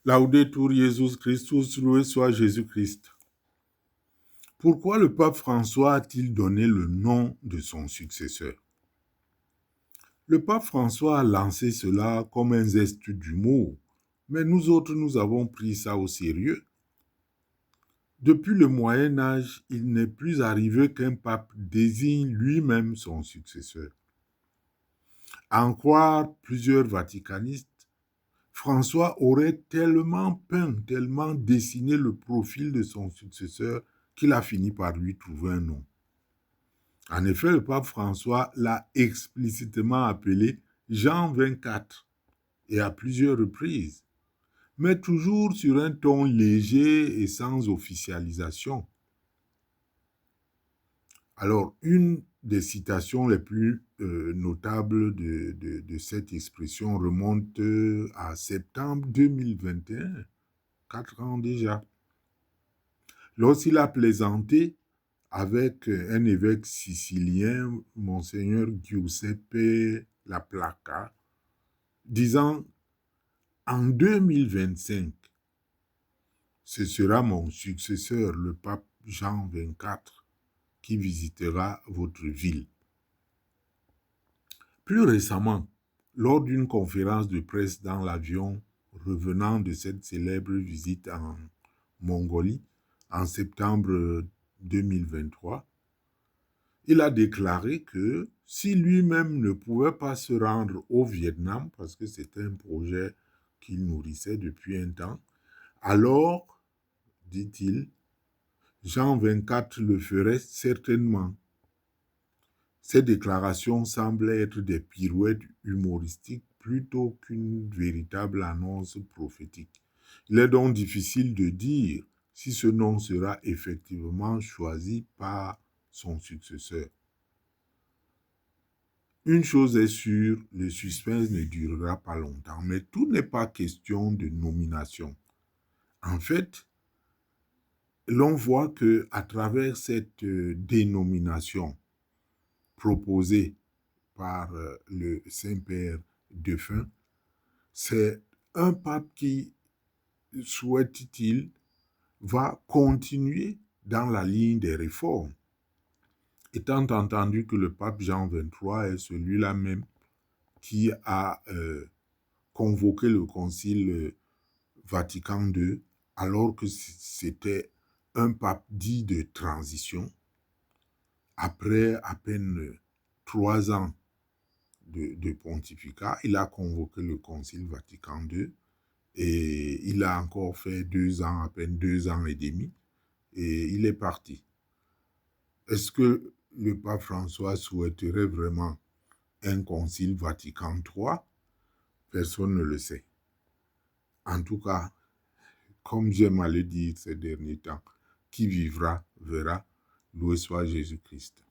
Laudetur Jesus Christus, loué soit Jésus-Christ. Pourquoi le pape François a-t-il donné le nom de son successeur? Le pape François a lancé cela comme un geste d'humour, mais nous autres, nous avons pris ça au sérieux. Depuis le Moyen Âge, il n'est plus arrivé qu'un pape désigne lui-même son successeur. À en croire plusieurs vaticanistes, François aurait tellement peint, tellement dessiné le profil de son successeur qu'il a fini par lui trouver un nom. En effet, le pape François l'a explicitement appelé Jean 24 et à plusieurs reprises, mais toujours sur un ton léger et sans officialisation. Alors, une des citations les plus notables de cette expression remonte à septembre 2021, 4 ans déjà, lorsqu'il a plaisanté avec un évêque sicilien, Monseigneur Giuseppe Laplaca, disant « En 2025, ce sera mon successeur, le pape Jean 24, qui visitera votre ville. » Plus récemment, lors d'une conférence de presse dans l'avion revenant de cette célèbre visite en Mongolie, en septembre 2023, il a déclaré que si lui-même ne pouvait pas se rendre au Vietnam, parce que c'était un projet qu'il nourrissait depuis un temps, alors, dit-il, Jean 24 le ferait certainement. Ces déclarations semblent être des pirouettes humoristiques plutôt qu'une véritable annonce prophétique. Il est donc difficile de dire si ce nom sera effectivement choisi par son successeur. Une chose est sûre, le suspense ne durera pas longtemps, mais tout n'est pas question de nomination. En fait, l'on voit que à travers cette dénomination proposée par le Saint-Père défunt, c'est un pape qui, souhaite-t-il, va continuer dans la ligne des réformes. Étant entendu que le pape Jean 23 est celui-là même qui a convoqué le concile Vatican II, alors que c'était un pape dit de transition, après à peine 3 ans de pontificat, il a convoqué le concile Vatican II et il a encore fait 2 ans, à peine 2 ans et demi, et il est parti. Est-ce que le pape François souhaiterait vraiment un concile Vatican III? Personne ne le sait. En tout cas, comme j'aime à le dire ces derniers temps, qui vivra verra, loué soit Jésus-Christ.